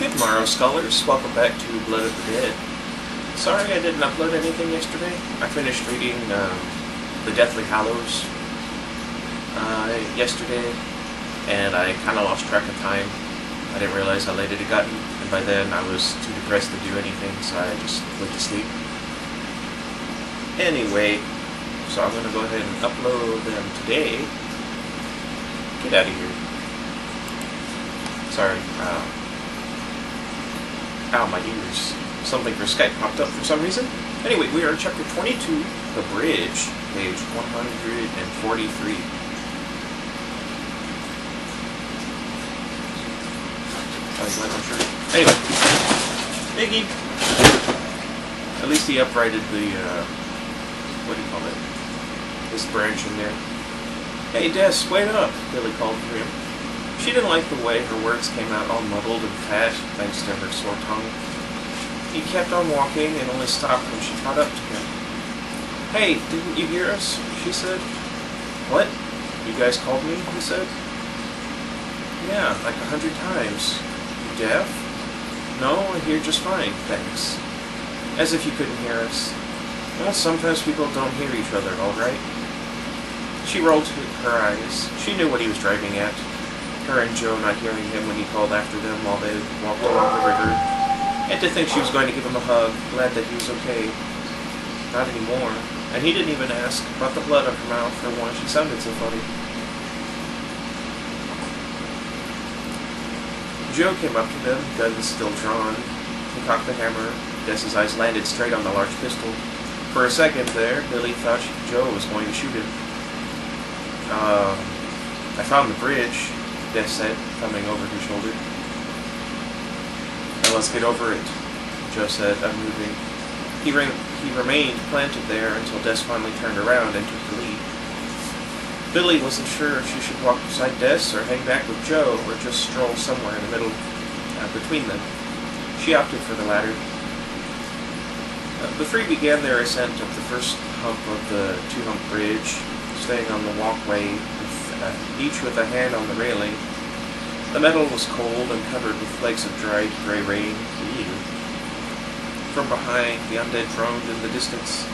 Good morrow, scholars. Welcome back to Blood of the Dead. Sorry I didn't upload anything yesterday. I finished reading The Deathly Hallows yesterday, and I kind of lost track of time. I didn't realize how late it had gotten, and by then I was too depressed to do anything, so I just went to sleep. Anyway, so I'm going to go ahead and upload them today. Get out of here. Sorry. Ow, my ears. Something for Skype popped up for some reason. Anyway, we are in chapter 22, The Bridge, page 143. Anyway, Iggy. At least he uprighted the, what do you call it? This branch in there. Hey, Des, wait up, Billy called for him. She didn't like the way her words came out all muddled and fat, thanks to her sore tongue. He kept on walking and only stopped when she caught up to him. Hey, didn't you hear us? She said. What? You guys called me? He said. Yeah, like 100 times. You deaf? No, I hear just fine, thanks. As if you couldn't hear us. Well, sometimes people don't hear each other, all right? She rolled her eyes. She knew what he was driving at. Her and Joe not hearing him when he called after them while they walked along the river. And to think she was going to give him a hug, glad that he was okay. Not anymore. And he didn't even ask about the blood on her mouth for one. She sounded so funny. Joe came up to them, gun still drawn. He cocked the hammer. Des's eyes landed straight on the large pistol. For a second there, Billy thought Joe was going to shoot him. I found the bridge, Des said, thumbing over his shoulder. Now let's get over it, Joe said, unmoving. He remained planted there until Des finally turned around and took the lead. Billy wasn't sure if she should walk beside Des or hang back with Joe or just stroll somewhere in the middle between them. She opted for the latter. The three began their ascent up the first hump of the two-hump bridge, staying on the walkway, each with a hand on the railing. The metal was cold and covered with flakes of dried gray rain. Ew. From behind, the undead droned in the distance.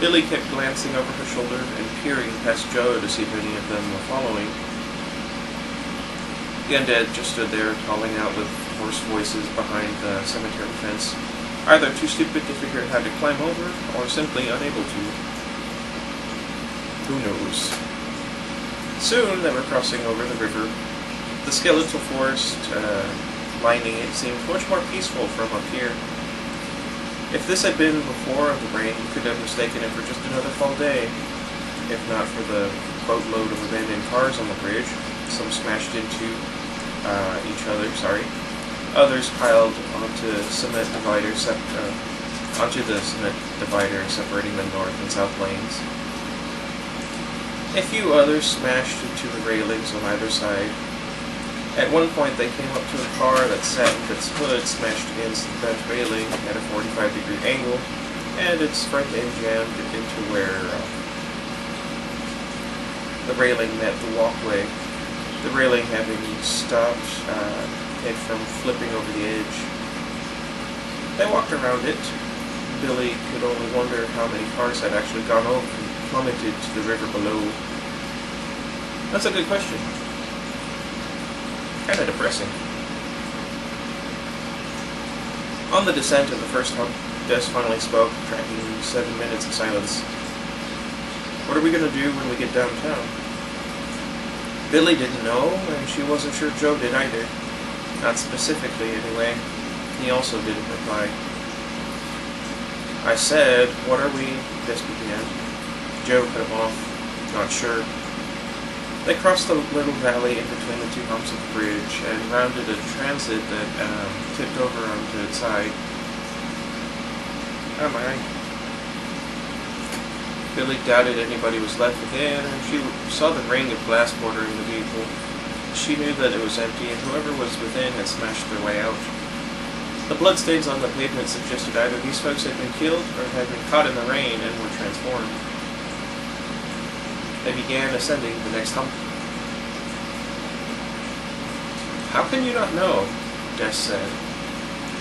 Billy kept glancing over her shoulder and peering past Joe to see if any of them were following. The undead just stood there, calling out with hoarse voices behind the cemetery fence, either too stupid to figure out how to climb over, or simply unable to. Who knows? Soon they were crossing over the river. The skeletal forest lining it seemed much more peaceful from up here. If this had been before the rain, you could have mistaken it for just another fall day. If not for the boatload of abandoned cars on the bridge, some smashed into each other, others piled onto the cement divider separating the north and south lanes. A few others smashed into the railings on either side. At one point they came up to a car that sat with its hood smashed against the railing at a 45-degree angle, and its front end jammed into where the railing met the walkway. The railing having stopped it from flipping over the edge. They walked around it. Billy could only wonder how many cars had actually gone over and plummeted to the river below. That's a good question. Kind of depressing. On the descent of the first hump, Des finally spoke, tracking 7 minutes of silence. What are we going to do when we get downtown? Billy didn't know, and she wasn't sure Joe did either. Not specifically, anyway. He also didn't reply. I said, what are we? Des began. Joe cut him off. Not sure. They crossed the little valley in between the two humps of the bridge and rounded a transit that tipped over onto its side. Oh my. Billy doubted anybody was left within, and she saw the ring of glass bordering the vehicle. She knew that it was empty, and whoever was within had smashed their way out. The bloodstains on the pavement suggested either these folks had been killed or had been caught in the rain and were transformed. They began ascending the next hump. How can you not know? Des said.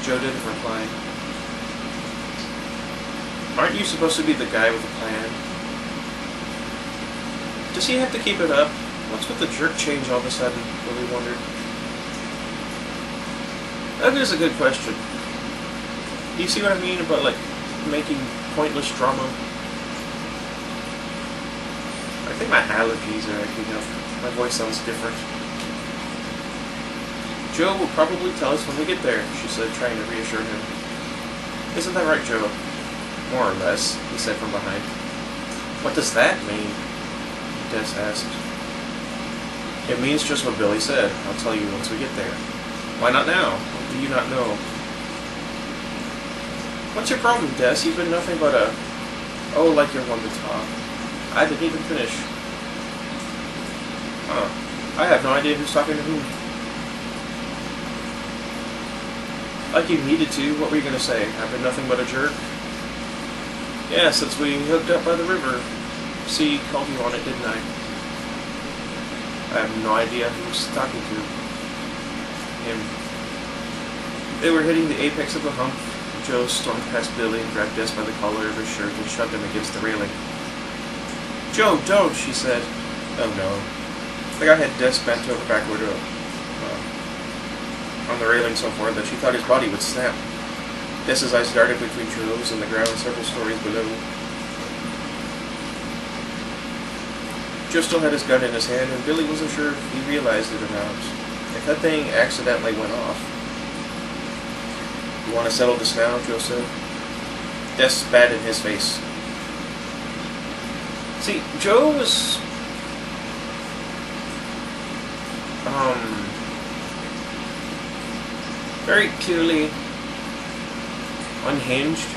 Joe didn't reply. Aren't you supposed to be the guy with the plan? Does he have to keep it up? What's with the jerk change all of a sudden? Billy wondered. That is a good question. Do you see what I mean about, like, making pointless drama? I think my allergies are acting up. My voice sounds different. Joe will probably tell us when we get there, she said, trying to reassure him. Isn't that right, Joe? More or less, he said from behind. What does that mean? Des asked. It means just what Billy said. I'll tell you once we get there. Why not now? Do you not know? What's your problem, Des? You've been nothing but a... Oh, like you're one to talk. I didn't even finish. I have no idea who's talking to whom. Like you needed to. What were you going to say? I've been nothing but a jerk? Yeah, since we hooked up by the river. See, called you on it, didn't I? I have no idea who's talking to him. They were hitting the apex of the hump. Joe stormed past Billy and grabbed Des by the collar of his shirt and shoved him against the railing. Joe, don't, she said. Oh no. The guy had Des bent over backward on the railing so far that she thought his body would snap. Des's eyes darted between Joe's and the ground several stories below. Joe still had his gun in his hand, and Billy wasn't sure if he realized it or not. If that thing accidentally went off. You want to settle this now? Joe said. Des spat in his face. See, Joe was... very clearly unhinged,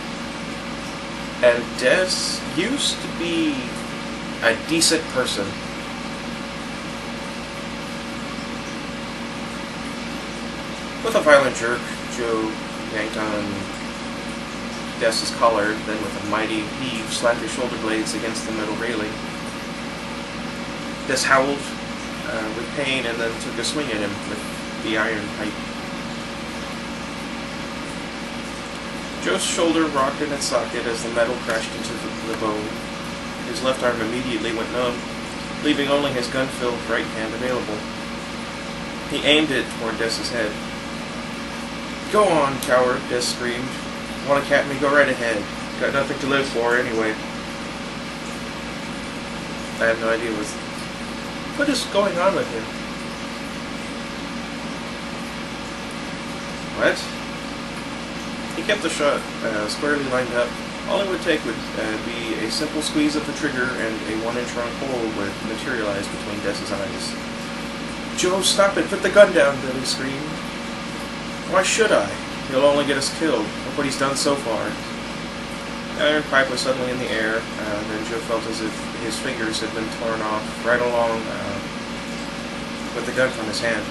and Des used to be a decent person. With a violent jerk, Joe yanked on Des's collar, then with a mighty heave slapped his shoulder blades against the metal railing. Des howled with pain and then took a swing at him with the iron pipe. Joe's shoulder rocked in its socket as the metal crashed into the bone. His left arm immediately went numb, leaving only his gun-filled right hand available. He aimed it toward Des's head. Go on, coward, Des screamed. Want to cap me? Go right ahead. Got nothing to live for, anyway. I have no idea what is going on with him. What? He kept the shot squarely lined up. All it would take would be a simple squeeze of the trigger and a 1-inch round hole would materialize between Des's eyes. Joe, stop it! Put the gun down! Billy screamed. Why should I? He'll only get us killed. Look what he's done so far. The iron pipe was suddenly in the air, and then Joe felt as if his fingers had been torn off right along with the gun from his hand.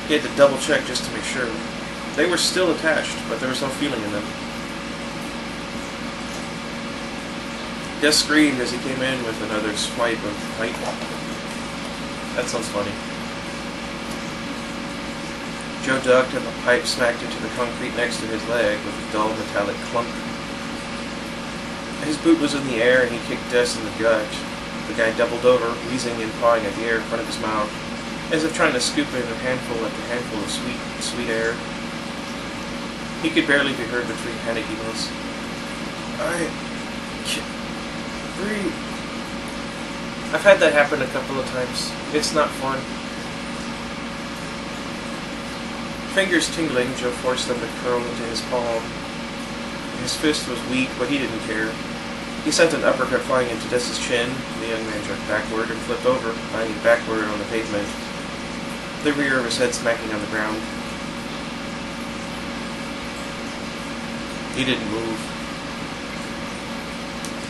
He had to double check just to make sure. They were still attached, but there was no feeling in them. Des screamed as he came in with another swipe of pipe. That sounds funny. Joe ducked and the pipe smacked into the concrete next to his leg with a dull metallic clunk. His boot was in the air and he kicked Des in the gut. The guy doubled over, wheezing and pawing at the air in front of his mouth, as if trying to scoop in a handful after handful of sweet air. He could barely be heard between panicky moans. I can't breathe. I've had that happen a couple of times. It's not fun. Fingers tingling, Joe forced them to curl into his palm. His fist was weak, but he didn't care. He sent an uppercut flying into Des's chin. The young man jerked backward and flipped over, lying backward on the pavement, the rear of his head smacking on the ground. He didn't move.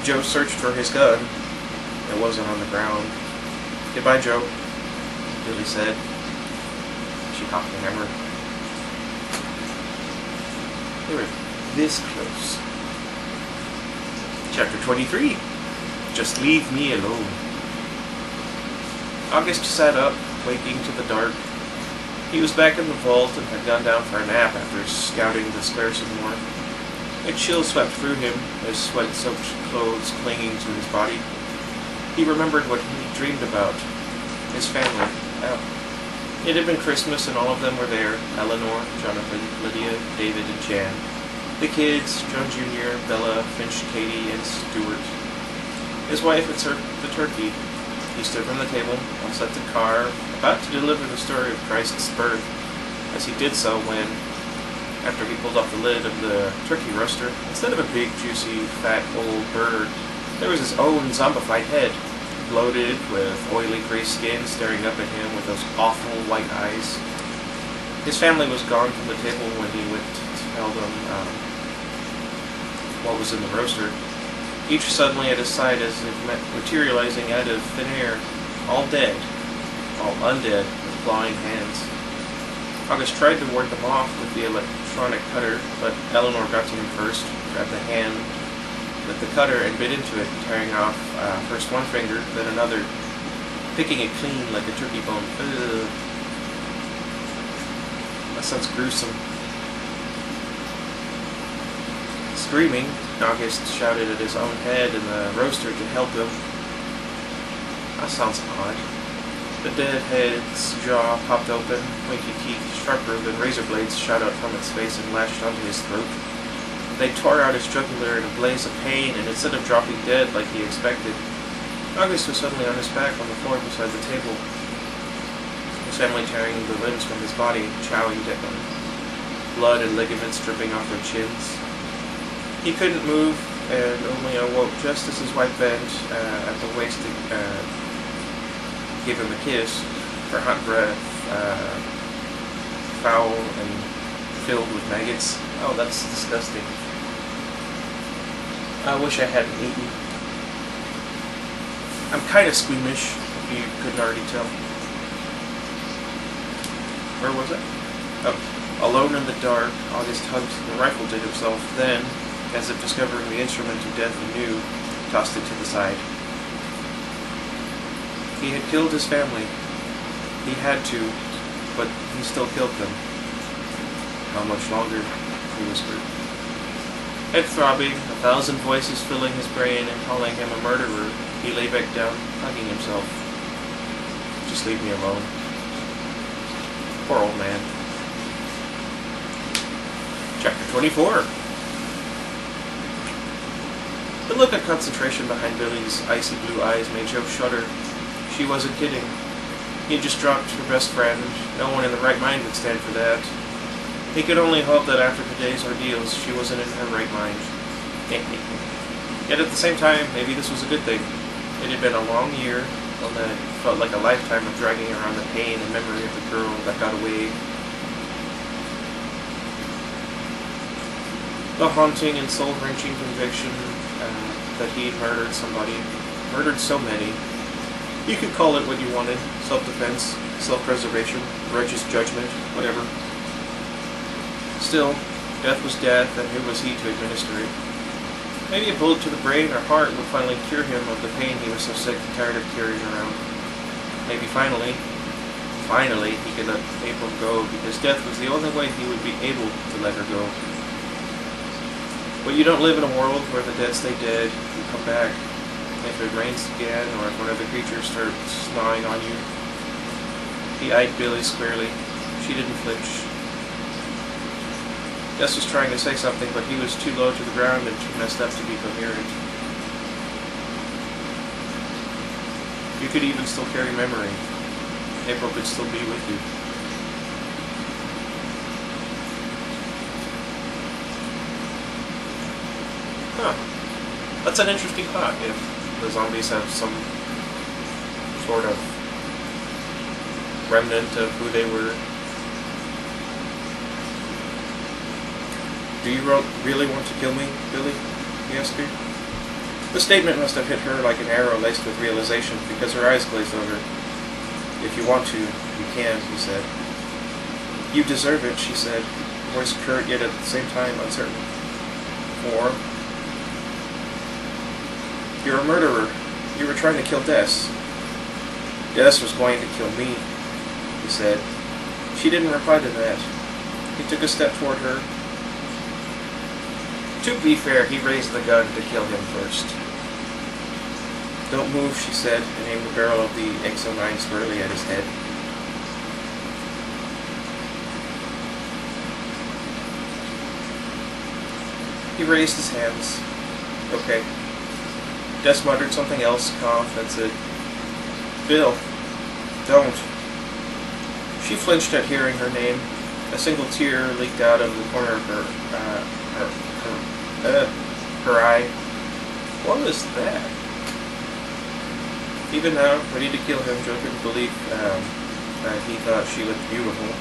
Joe searched for his gun. It wasn't on the ground. Goodbye, Joe, Billy said. She cocked the hammer. They were this close. Chapter 23. Just leave me alone. August sat up, waking to the dark. He was back in the vault and had gone down for a nap after scouting the square some more. A chill swept through him, his sweat-soaked clothes clinging to his body. He remembered what he dreamed about. His family. It had been Christmas and all of them were there. Eleanor, Jonathan, Lydia, David, and Jan. The kids, John Jr., Bella, Finch, Katie, and Stuart. His wife had served the turkey. He stood from the table, unset the car, about to deliver the story of Christ's birth. As he did so when, after he pulled off the lid of the turkey roaster, instead of a big, juicy, fat, old bird, there was his own zombified head, bloated, with oily gray skin staring up at him with those awful white eyes. His family was gone from the table when he went to tell them what was in the roaster, each suddenly at his side as if materializing out of thin air, all dead, all undead, with clawing hands. August tried to ward them off with the electronic cutter, but Eleanor got to him first, grabbed the hand with the cutter and bit into it, tearing off first one finger, then another, picking it clean like a turkey bone. Ugh. That sounds gruesome. Screaming, August shouted at his own head and the roaster to help him. That sounds odd. The dead head's jaw popped open, winky teeth sharper than razor blades shot out from its face and lashed onto his throat. They tore out his jugular in a blaze of pain, and instead of dropping dead like he expected, August was suddenly on his back on the floor beside the table, his family tearing the limbs from his body, chowing down, blood and ligaments dripping off their chins. He couldn't move, and only awoke just as his wife bent at the waist to give him a kiss, her hot breath foul and filled with maggots. Oh, that's disgusting. I wish I hadn't eaten. I'm kind of squeamish, if you couldn't already tell. Where was it? Oh, alone in the dark, August hugged the rifle to himself, then, as if discovering the instrument of death anew, tossed it to the side. He had killed his family. He had to, but he still killed them. How much longer? He whispered. Head throbbing, 1,000 voices filling his brain and calling him a murderer, he lay back down, hugging himself. Just leave me alone. Poor old man. Chapter 24. The look of concentration behind Billy's icy blue eyes made Joe shudder. She wasn't kidding. He had just dropped her best friend. No one in the right mind would stand for that. He could only hope that after today's ordeals, she wasn't in her right mind. Yet at the same time, maybe this was a good thing. It had been a long year, one that felt like a lifetime of dragging around the pain and memory of the girl that got away. The haunting and soul-wrenching conviction that he'd murdered somebody, murdered so many. You could call it what you wanted, self-defense, self-preservation, righteous judgment, whatever. Still, death was death, and who was he to administer it? Maybe a bullet to the brain or heart would finally cure him of the pain he was so sick and tired of carrying around. Maybe finally, he could let April go, because death was the only way he would be able to let her go. But you don't live in a world where the dead stay dead and come back. If it rains again, or if one of the creatures starts gnawing on you. He eyed Billy squarely. She didn't flinch. Gus was trying to say something, but he was too low to the ground and too messed up to be coherent. You could even still carry memory. April could still be with you. Huh. That's an interesting thought, if the zombies have some sort of remnant of who they were. Do you really want to kill me, Billy? He asked her. The statement must have hit her like an arrow laced with realization, because her eyes glazed over. If you want to, you can, he said. You deserve it, she said, voice curt yet at the same time uncertain. Or, you're a murderer. You were trying to kill Des. Des was going to kill me, he said. She didn't reply to that. He took a step toward her. To be fair, he raised the gun to kill him first. "Don't move," she said, and aimed the barrel of the X09 squarely at his head. He raised his hands. "Okay." Des muttered something else, coughed, and said, "Bill, don't." She flinched at hearing her name. A single tear leaked out of the corner of her eye. What was that? Even now, ready to kill him, Joe couldn't believe that he thought she looked beautiful.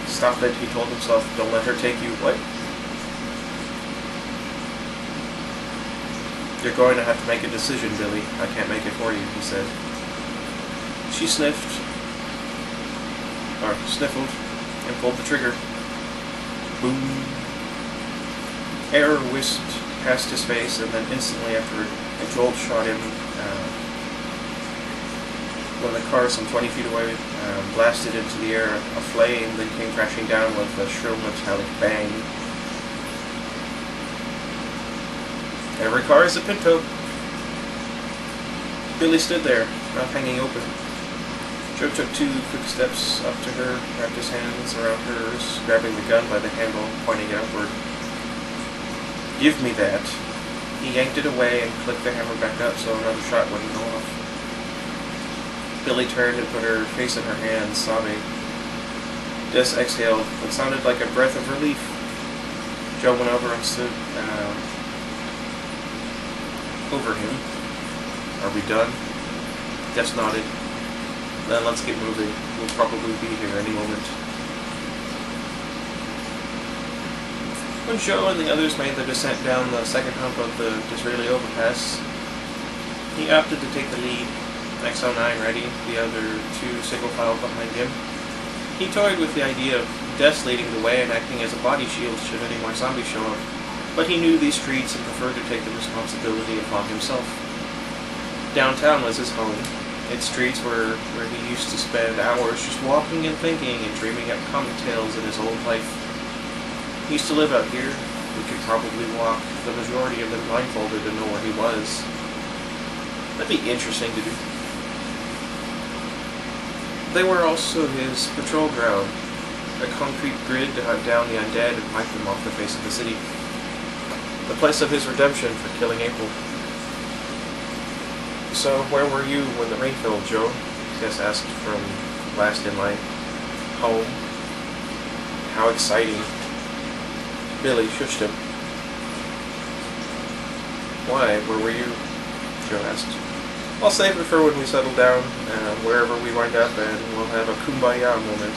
"Stop it," he told himself. "Don't let her take you." What? "You're going to have to make a decision, Billy. I can't make it for you," he said. She sniffled, and pulled the trigger. Boom. Air whisked past his face, and then instantly after a jolt shot him when the car some 20 feet away blasted into the air. A flame then came crashing down with a shrill metallic bang. Every car is a Pinto. Billy stood there, mouth hanging open. Joe took 2 quick steps up to her, wrapped his hands around hers, grabbing the gun by the handle, pointing it upward. "Give me that." He yanked it away and clicked the hammer back up so another shot wouldn't go off. Billy turned and put her face in her hands, sobbing. Des exhaled what sounded like a breath of relief. Joe went over and stood over him. "Are we done?" Des nodded. "Then let's get moving. We'll probably be here any moment." When Joe and the others made the descent down the second hump of the Disraeli overpass, he opted to take the lead, X09 ready, the other 2 single file behind him. He toyed with the idea of Des leading the way and acting as a body shield should any more zombies show up, but he knew these streets and preferred to take the responsibility upon himself. Downtown was his home. Its streets were where he used to spend hours just walking and thinking and dreaming up comic tales in his old life. He used to live out here. We could probably walk the majority of them blindfolded to know where he was. That'd be interesting to do. They were also his patrol ground, a concrete grid to hunt down the undead and wipe them off the face of the city. The place of his redemption for killing April. "So, where were you when the rain fell, Joe?" Tess asked from last in line. "Home." "How exciting." Billy shushed him. "Why, where were you?" Joe asked. "I'll save it for when we settle down, wherever we wind up, and we'll have a kumbaya moment."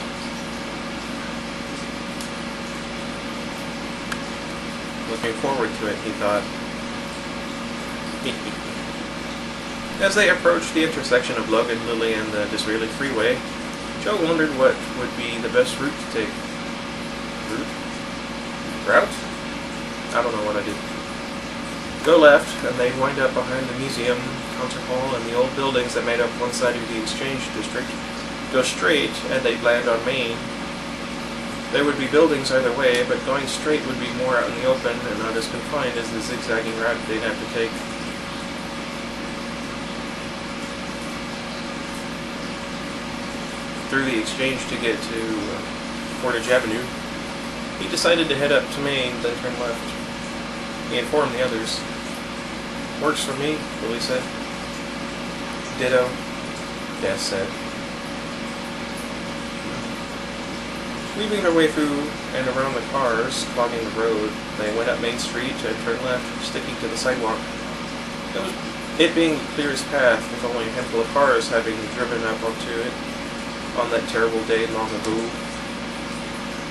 Looking forward to it, he thought. As they approached the intersection of Logan, Lily, and the Disraeli Freeway, Joe wondered what would be the best route to take. Route? I don't know what I did. Go left, and they'd wind up behind the museum, concert hall, and the old buildings that made up one side of the Exchange District. Go straight, and they'd land on Main. There would be buildings either way, but going straight would be more out in the open and not as confined as the zigzagging route they'd have to take. Through the Exchange to get to Portage Avenue. He decided to head up to Main, then turn left. He informed the others. "Works for me," Billy said. "Ditto," Des said. Weaving their way through and around the cars, clogging the road, they went up Main Street and turned left, sticking to the sidewalk. It being the clearest path, with only a handful of cars having driven up onto it on that terrible day long ago.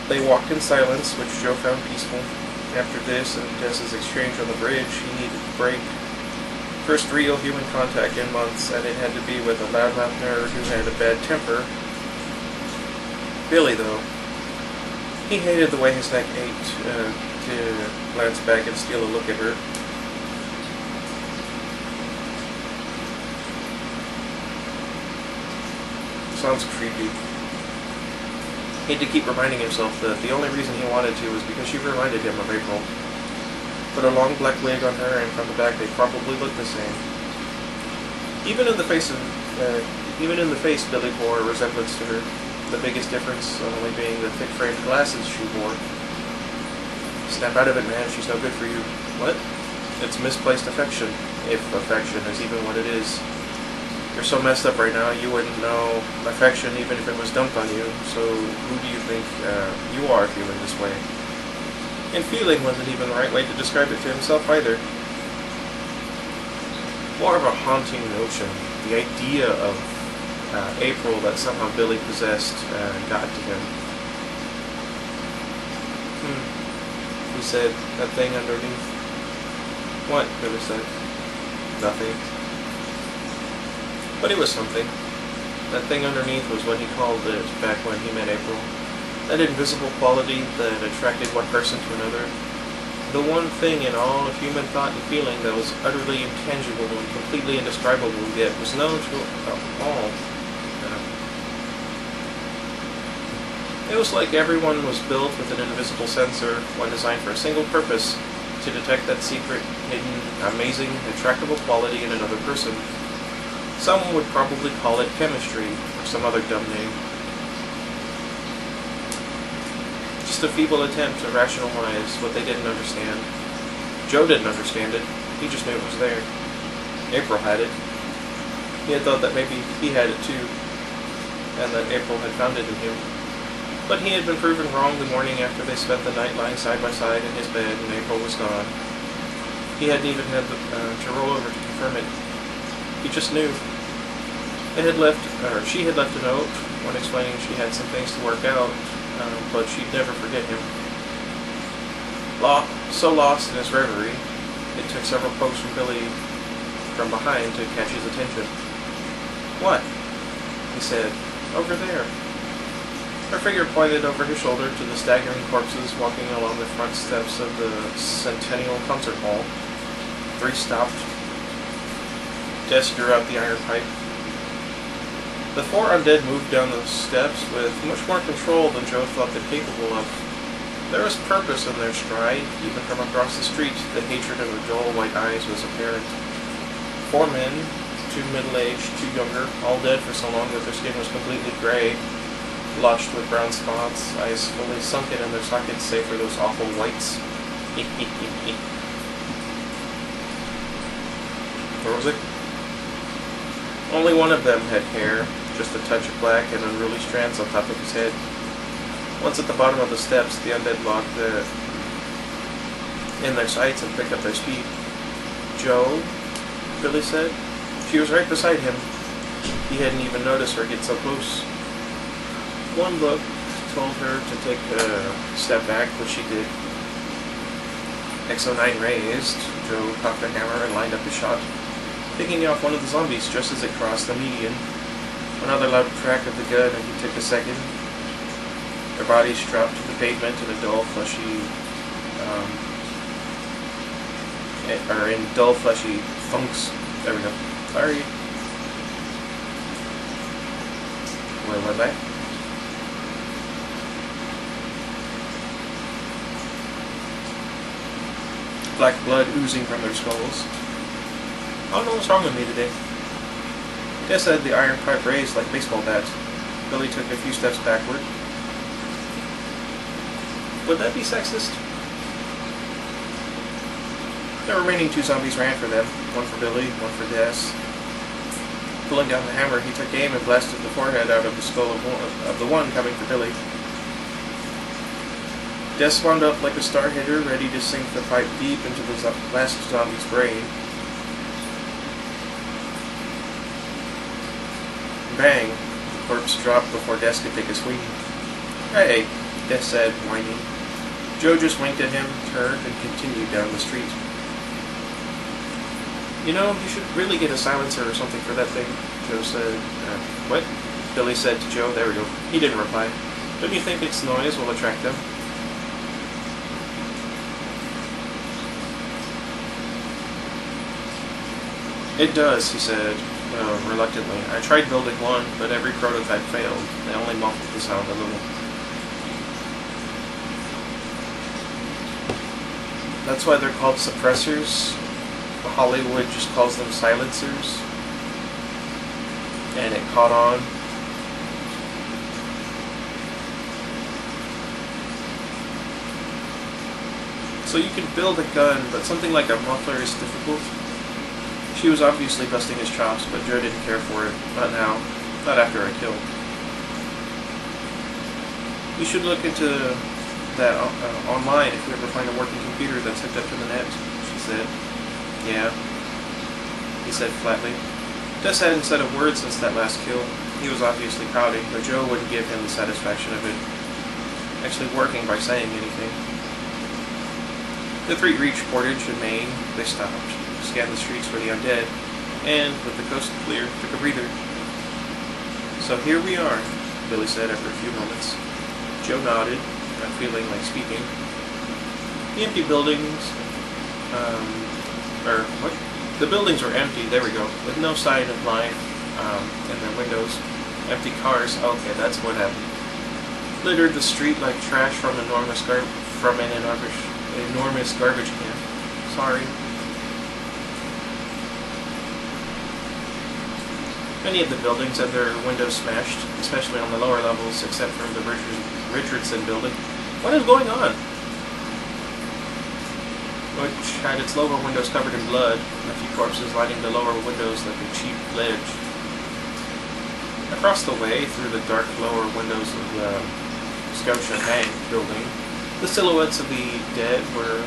They walked in silence, which Joe found peaceful. After this and Des's exchange on the bridge, he needed a break. First real human contact in months, and it had to be with a loudmouth nerd who had a bad temper. Billy, though, he hated the way his neck ached to glance back and steal a look at her. Sounds creepy. He had to keep reminding himself that the only reason he wanted to was because she reminded him of April. Put a long black wig on her, and from the back they probably looked the same. Even in the face, Billy bore a resemblance to her. The biggest difference only being the thick-framed glasses she wore. Snap out of it, man. She's no good for you. What? It's misplaced affection, if affection is even what it is. You're so messed up right now, you wouldn't know affection even if it was dumped on you. So who do you think you are feeling this way? And feeling wasn't even the right way to describe it to himself either. More of a haunting notion. The idea of April that somehow Billy possessed got to him. He said, that thing underneath. What? Billy said. Nothing. But it was something. That thing underneath was what he called it back when he met April. That invisible quality that attracted one person to another. The one thing in all of human thought and feeling that was utterly intangible and completely indescribable, yet was known to all. It was like everyone was built with an invisible sensor, one designed for a single purpose, to detect that secret, hidden, amazing, attractable quality in another person. Someone would probably call it chemistry, or some other dumb name. Just a feeble attempt to rationalize what they didn't understand. Joe didn't understand it, he just knew it was there. April had it. He had thought that maybe he had it too, and that April had found it in him. But he had been proven wrong the morning after they spent the night lying side by side in his bed and April was gone. He hadn't even had to roll over to confirm it. He just knew. She had left a note when explaining she had some things to work out, but she'd never forget him. So lost in his reverie, it took several pokes from Billy from behind to catch his attention. What? He said. Over there. Her figure pointed over his shoulder to the staggering corpses walking along the front steps of the Centennial Concert Hall. 3 stopped. Des drew out the iron pipe. The 4 undead moved down the steps with much more control than Joe thought them capable of. There was purpose in their stride. Even from across the street, the hatred in their dull white eyes was apparent. 4 men, 2 middle-aged, 2 younger, all dead for so long that their skin was completely gray, blotched with brown spots, eyes fully sunken in their sockets save for those awful whites. Where was it? Only one of them had hair, just a touch of black and unruly strands on top of his head. Once at the bottom of the steps, the undead locked in their sights and picked up their speed. Joe? Billy said. She was right beside him. He hadn't even noticed her get so close. One look told her to take a step back, which she did. XO9 raised. Joe cocked a hammer and lined up his shot, picking off one of the zombies just as it crossed the median. Another loud crack of the gun, and he took a second. Their bodies dropped to the pavement in a dull, fleshy, fleshy thunks. There we go. Sorry. Where was I? Black blood oozing from their skulls. I don't know what's wrong with me today. Des had the iron pipe raised like a baseball bat. Billy took a few steps backward. Would that be sexist? The remaining 2 zombies ran for them. One for Billy, one for Des. Pulling down the hammer, he took aim and blasted the forehead out of the skull of the one coming for Billy. Des wound up like a star hitter, ready to sink the pipe deep into the last zombie's brain. Bang! The corpse dropped before Des could take a swing. Hey, Des said, whining. Joe just winked at him, turned, and continued down the street. You know, you should really get a silencer or something for that thing, Joe said. What? Billy said to Joe. There we go. He didn't reply. Don't you think its noise will attract them? It does, he said, reluctantly. I tried building one, but every prototype failed. They only muffled the sound a little. That's why they're called suppressors. Hollywood just calls them silencers. And it caught on. So you can build a gun, but something like a muffler is difficult. She was obviously busting his chops, but Joe didn't care for it. Not now. Not after I killed. You should look into that online if you ever find a working computer that's hooked up to the net, she said. Yeah, he said flatly. Des hadn't said a word since that last kill. He was obviously pouting, but Joe wouldn't give him the satisfaction of it actually working by saying anything. The three reached Portage in Maine. They stopped, scanned the streets for the undead, and, with the coast clear, took a breather. So here we are, Billy said after a few moments. Joe nodded, not feeling like speaking. The empty buildings, The buildings were empty, there we go, with no sign of life in their windows. Empty cars, okay, that's what happened. Littered the street like trash from an enormous garbage can. Sorry. Many of the buildings had their windows smashed, especially on the lower levels, except for the Richardson building. What is going on? Which had its lower windows covered in blood, and a few corpses lining the lower windows like a cheap ledge. Across the way, through the dark lower windows of the Scotia Bank building, the silhouettes of the dead were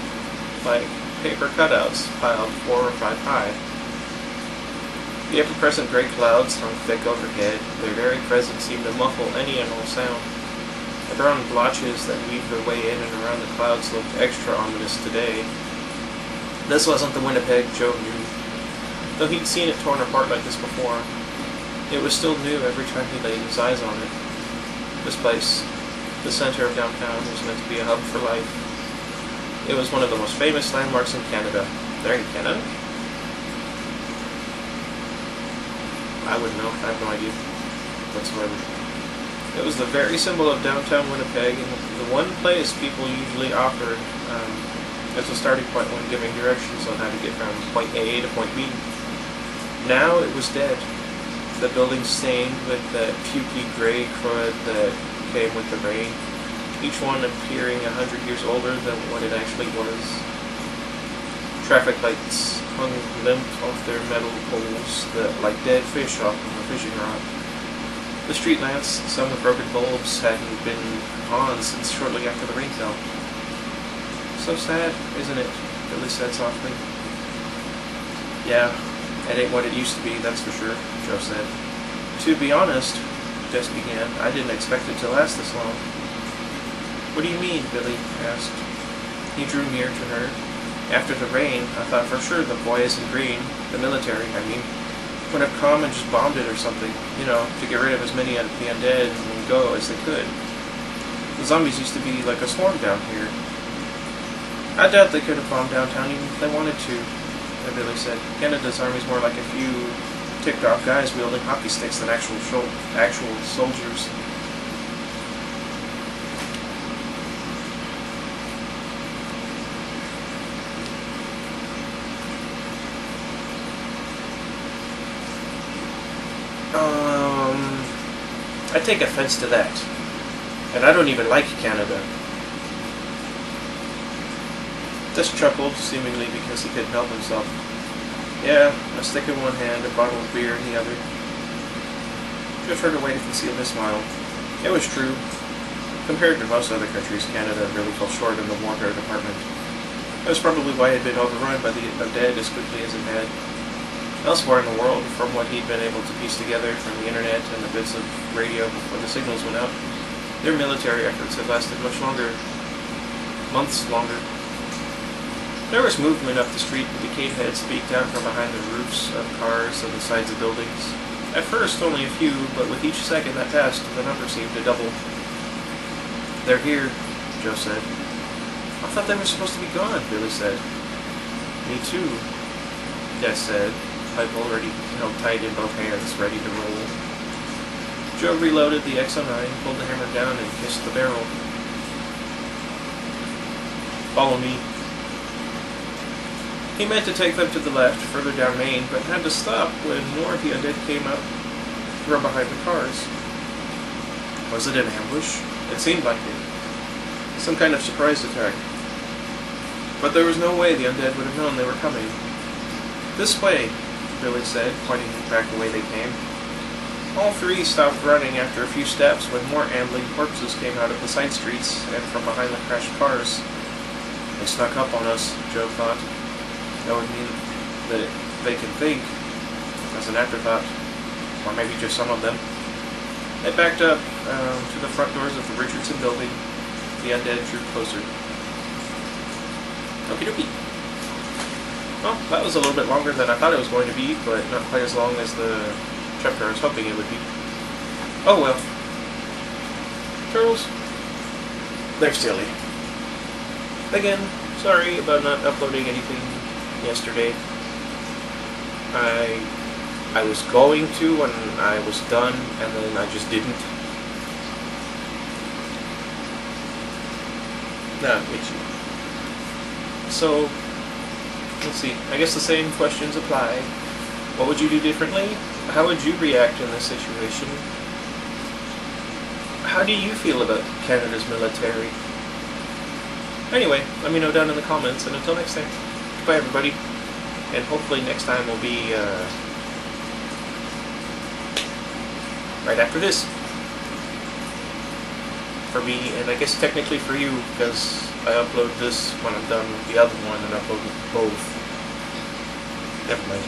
like paper cutouts piled 4 or 5 high. The ever-present gray clouds hung thick overhead. Their very presence seemed to muffle any and all sound. The brown blotches that weaved their way in and around the clouds looked extra ominous today. This wasn't the Winnipeg Joe knew. Though he'd seen it torn apart like this before, it was still new every time he laid his eyes on it. This place, the center of downtown, was meant to be a hub for life. It was one of the most famous landmarks in Canada. They're in Canada? I wouldn't know. I have no idea whatsoever. It was the very symbol of downtown Winnipeg, and the one place people usually offered as a starting point when giving directions on how to get from point A to point B. Now it was dead. The building stained with that pukey gray crud that came with the rain, each one appearing 100 years older than what it actually was. Traffic lights hung limp off their metal poles like dead fish off of a fishing rod. The street lamps, some with broken bulbs, hadn't been on since shortly after the rain fell. So sad, isn't it? Billy said softly. Yeah, it ain't what it used to be, that's for sure, Joe said. To be honest, Des began, I didn't expect it to last this long. What do you mean? Billy asked. He drew near to her. After the rain, I thought for sure the boys in green, the military, I mean, would have come and just bombed it or something, you know, to get rid of as many of the undead and go as they could. The zombies used to be like a swarm down here. I doubt they could have bombed downtown even if they wanted to, Billy said. Canada's army's more like a few ticked-off guys wielding hockey sticks than actual soldiers. I take offense to that. And I don't even like Canada. Just chuckled, seemingly because he couldn't help himself. Yeah, a stick in one hand, a bottle of beer in the other. Just heard a way to conceal his smile. It was true. Compared to most other countries, Canada really fell short in the warfare department. That was probably why it had been overrun by the undead as quickly as it had. Elsewhere in the world, from what he'd been able to piece together from the internet and the bits of radio before the signals went out, their military efforts had lasted much longer. Months longer. There was movement up the street, and decayed heads peeked out from behind the roofs of cars and the sides of buildings. At first, only a few, but with each second that passed, the number seemed to double. They're here, Joe said. I thought they were supposed to be gone, Billy said. Me too, Des said. pipe already held tight in both hands, ready to roll. Joe reloaded the XO9, pulled the hammer down, and kissed the barrel. Follow me. He meant to take them to the left, further down Main, but had to stop when more of the undead came up from behind the cars. Was it an ambush? It seemed like it. Some kind of surprise attack. But there was no way the undead would have known they were coming. This way, Billy said, pointing back the way they came. All three stopped running after a few steps when more ambling corpses came out of the side streets and from behind the crashed cars. They snuck up on us, Joe thought. That would mean that they can think, as an afterthought, or maybe just some of them. They backed up to the front doors of the Richardson building. The undead drew closer. Okie dokie. Well, that was a little bit longer than I thought it was going to be, but not quite as long as the chapter I was hoping it would be. Oh well. Turtles, they're silly. Again, sorry about not uploading anything yesterday. I was going to when I was done, and then I just didn't. Not itchy. So, let's see. I guess the same questions apply. What would you do differently? How would you react in this situation? How do you feel about Canada's military? Anyway, let me know down in the comments, and until next time, goodbye everybody. And hopefully next time will be right after this. For me, and I guess technically for you, because I upload this when I'm done with the other one, and upload both. Never mind.